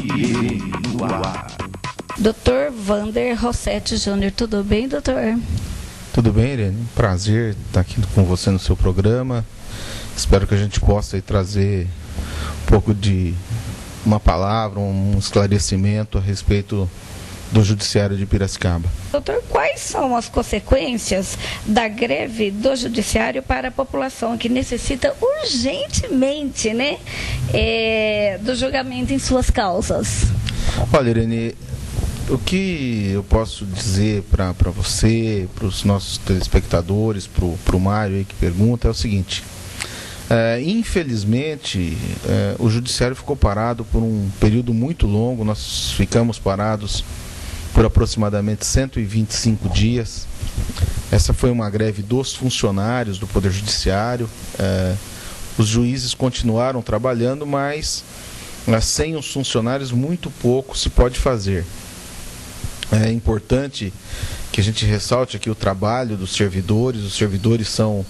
no ar. Dr. Vander Rossetti Júnior, tudo bem, doutor? Tudo bem, Irene? Prazer estar aqui com você no seu programa. Espero que a gente possa aí trazer um pouco de uma palavra, um esclarecimento a respeito do Judiciário de Piracicaba. Doutor, quais são as consequências da greve do Judiciário para a população que necessita urgentemente, né, do julgamento em suas causas? Olha, Irene, o que eu posso dizer para você, para os nossos telespectadores, para o Mário aí que pergunta, é o seguinte. Infelizmente, o Judiciário ficou parado por um período muito longo. Nós ficamos parados por aproximadamente 125 dias. Essa foi uma greve dos funcionários do Poder Judiciário. Os juízes continuaram trabalhando, mas sem os funcionários muito pouco se pode fazer. É importante que a gente ressalte aqui o trabalho dos servidores. Os servidores são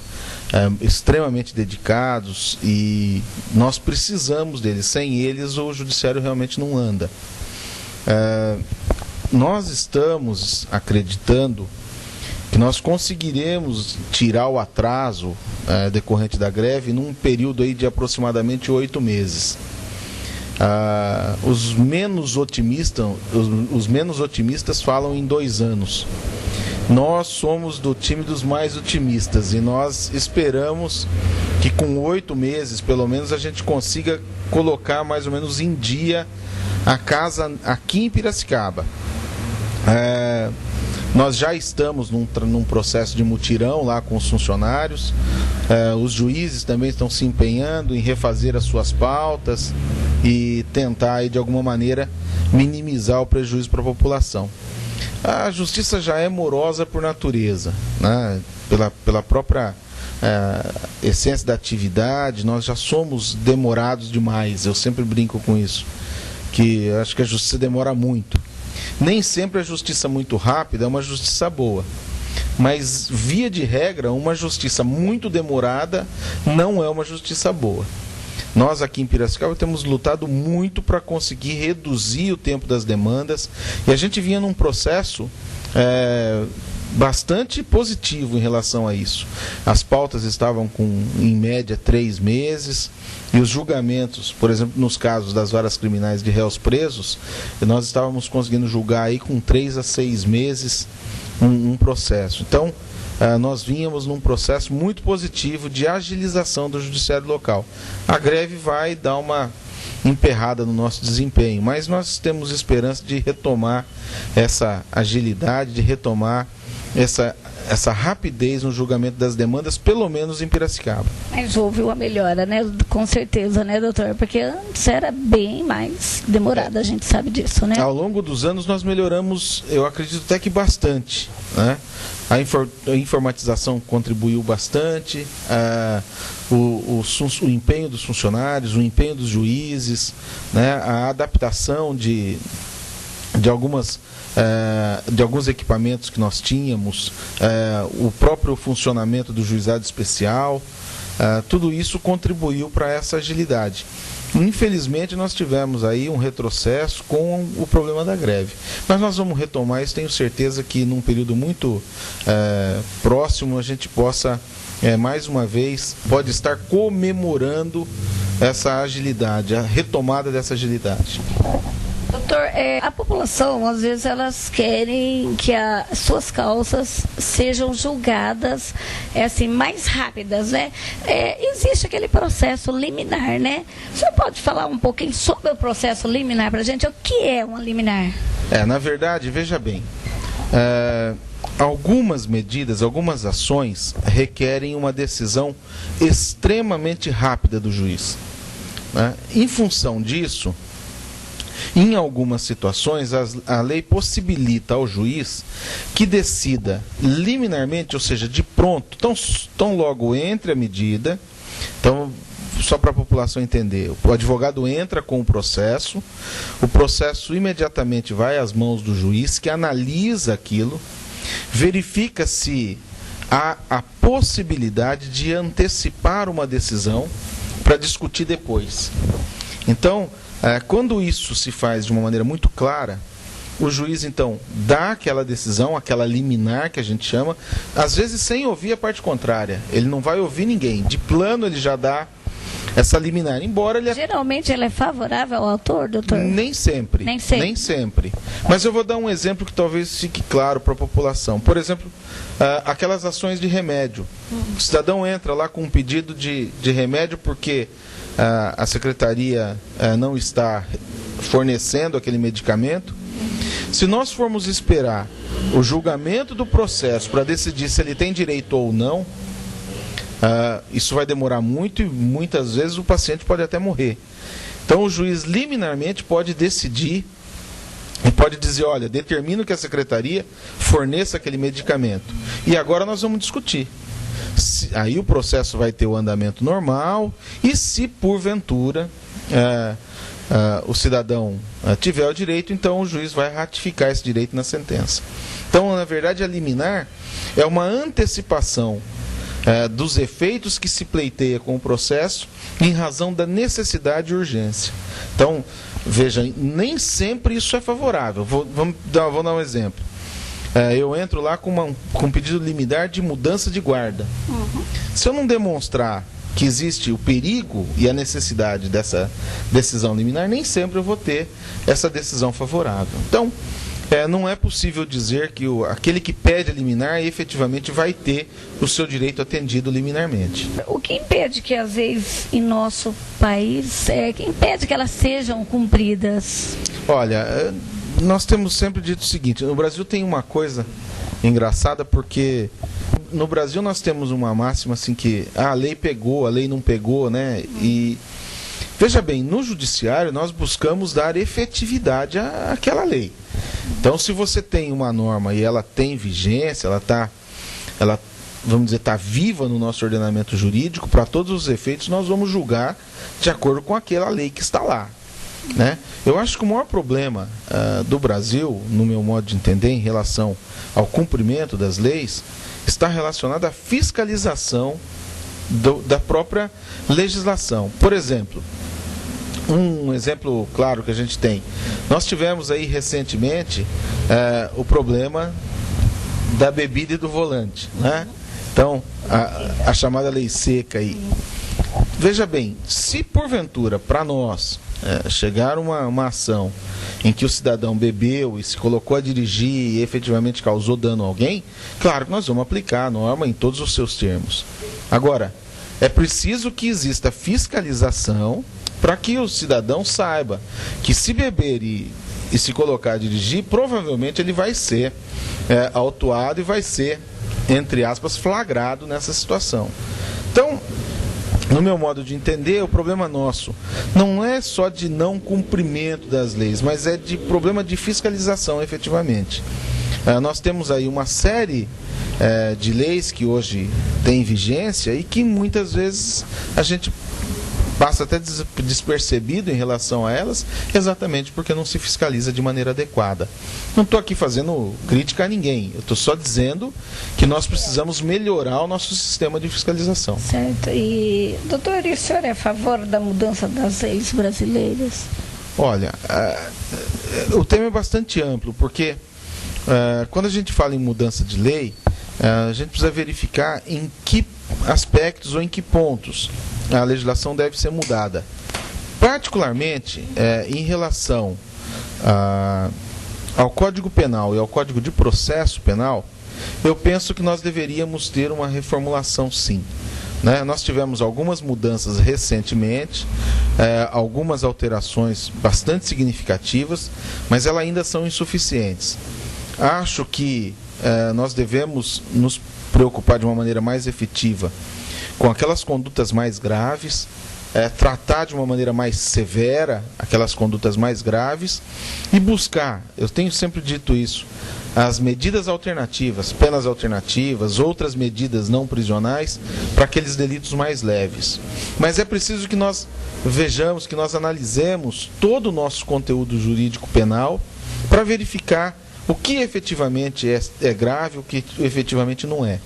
extremamente dedicados e nós precisamos deles. Sem eles o Judiciário realmente não anda. Nós estamos acreditando que nós conseguiremos tirar o atraso decorrente da greve num período aí de aproximadamente 8 meses. Os menos otimistas falam em 2 anos. Nós somos do time dos mais otimistas e nós esperamos que com 8 meses, pelo menos, a gente consiga colocar mais ou menos em dia a casa aqui em Piracicaba. Nós já estamos num processo de mutirão lá com os funcionários. Os juízes também estão se empenhando em refazer as suas pautas e tentar aí, de alguma maneira, minimizar o prejuízo para a população. A justiça já é morosa por natureza, né? Pela própria essência da atividade. Nós já somos demorados demais. Eu sempre brinco com isso, que acho que a justiça demora muito. Nem sempre a justiça muito rápida é uma justiça boa, mas via de regra uma justiça muito demorada não é uma justiça boa. Nós aqui em Piracicaba temos lutado muito para conseguir reduzir o tempo das demandas e a gente vinha num processo bastante positivo em relação a isso. As pautas estavam com, em média, 3 meses e os julgamentos, por exemplo, nos casos das varas criminais de réus presos, nós estávamos conseguindo julgar aí com 3 a 6 meses um processo. Então, nós vínhamos num processo muito positivo de agilização do judiciário local. A greve vai dar uma emperrada no nosso desempenho, mas nós temos esperança de retomar essa agilidade, de retomar essa rapidez no julgamento das demandas, pelo menos em Piracicaba. Mas houve uma melhora, né? Com certeza, né, doutor? Porque antes era bem mais demorado, a gente sabe disso, né? Ao longo dos anos nós melhoramos, eu acredito até que bastante, né? A informatização contribuiu bastante, o empenho dos funcionários, o empenho dos juízes, né? A adaptação de alguns equipamentos que nós tínhamos, o próprio funcionamento do juizado especial, tudo isso contribuiu para essa agilidade. Infelizmente nós tivemos aí um retrocesso com o problema da greve, mas nós vamos retomar isso. Tenho certeza que num período muito próximo a gente possa, mais uma vez, pode estar comemorando essa agilidade, a retomada dessa agilidade. Doutor, a população, às vezes, elas querem que as suas causas sejam julgadas assim, mais rápidas, né? Existe aquele processo liminar, né? O senhor pode falar um pouquinho sobre o processo liminar para a gente? O que é uma liminar? Na verdade, veja bem, algumas medidas, algumas ações requerem uma decisão extremamente rápida do juiz, né? Em função disso, em algumas situações, a lei possibilita ao juiz que decida liminarmente, ou seja, de pronto, tão logo entre a medida. Então, só para a população entender, o advogado entra com o processo imediatamente vai às mãos do juiz, que analisa aquilo, verifica se há a possibilidade de antecipar uma decisão para discutir depois. Então, Quando isso se faz de uma maneira muito clara, o juiz, então, dá aquela decisão, aquela liminar que a gente chama, às vezes sem ouvir a parte contrária. Ele não vai ouvir ninguém. De plano, ele já dá essa liminar. Embora ele... Geralmente, ele é favorável ao autor, doutor? Nem sempre. Nem sempre. Nem sempre. Mas eu vou dar um exemplo que talvez fique claro para a população. Por exemplo, aquelas ações de remédio. O cidadão entra lá com um pedido de remédio porque a secretaria não está fornecendo aquele medicamento. Se nós formos esperar o julgamento do processo para decidir se ele tem direito ou não, isso vai demorar muito e muitas vezes o paciente pode até morrer. Então o juiz liminarmente pode decidir e pode dizer, olha, determino que a secretaria forneça aquele medicamento. E agora nós vamos discutir. Aí o processo vai ter o andamento normal e se porventura... o cidadão tiver o direito, então o juiz vai ratificar esse direito na sentença. Então, na verdade, a liminar é uma antecipação dos efeitos que se pleiteia com o processo em razão da necessidade e urgência. Então, veja, nem sempre isso é favorável. Vou dar um exemplo. Eu entro lá com um pedido liminar de mudança de guarda. Se eu não demonstrar que existe o perigo e a necessidade dessa decisão liminar, nem sempre eu vou ter essa decisão favorável. Então, não é possível dizer que aquele que pede a liminar efetivamente vai ter o seu direito atendido liminarmente. O que impede que as leis em nosso país, que impede que elas sejam cumpridas? Olha, nós temos sempre dito o seguinte, no Brasil tem uma coisa engraçada porque... No Brasil nós temos uma máxima assim que a lei pegou, a lei não pegou, né? E veja bem, no judiciário nós buscamos dar efetividade àquela lei. Então, se você tem uma norma e ela tem vigência, ela vamos dizer, está viva no nosso ordenamento jurídico, para todos os efeitos nós vamos julgar de acordo com aquela lei que está lá, né? Eu acho que o maior problema do Brasil, no meu modo de entender, em relação ao cumprimento das leis, está relacionado à fiscalização da própria legislação. Por exemplo, um exemplo claro que a gente tem. Nós tivemos aí recentemente o problema da bebida e do volante, né? Então, a chamada lei seca aí. Veja bem, se porventura para nós chegar uma ação em que o cidadão bebeu e se colocou a dirigir e efetivamente causou dano a alguém, claro que nós vamos aplicar a norma em todos os seus termos. Agora, é preciso que exista fiscalização para que o cidadão saiba que se beber e se colocar a dirigir, provavelmente ele vai ser autuado e vai ser, entre aspas, flagrado nessa situação. Então, no meu modo de entender, o problema nosso não é só de não cumprimento das leis, mas é de problema de fiscalização, efetivamente. Nós temos aí uma série de leis que hoje têm vigência e que muitas vezes a gente passa até despercebido em relação a elas, exatamente porque não se fiscaliza de maneira adequada. Não estou aqui fazendo crítica a ninguém, eu estou só dizendo que nós precisamos melhorar o nosso sistema de fiscalização. Certo. E, doutor, e o senhor é a favor da mudança das leis brasileiras? Olha, o tema é bastante amplo, porque quando a gente fala em mudança de lei, a gente precisa verificar em que aspectos ou em que pontos a legislação deve ser mudada. Particularmente, em relação ao Código Penal e ao Código de Processo Penal, eu penso que nós deveríamos ter uma reformulação, sim. Né? Nós tivemos algumas mudanças recentemente, algumas alterações bastante significativas, mas elas ainda são insuficientes. Acho que nós devemos nos preocupar de uma maneira mais efetiva com aquelas condutas mais graves, tratar de uma maneira mais severa aquelas condutas mais graves e buscar, eu tenho sempre dito isso, as medidas alternativas, penas alternativas, outras medidas não prisionais para aqueles delitos mais leves. Mas é preciso que nós vejamos, que nós analisemos todo o nosso conteúdo jurídico penal para verificar o que efetivamente é grave, o que efetivamente não é.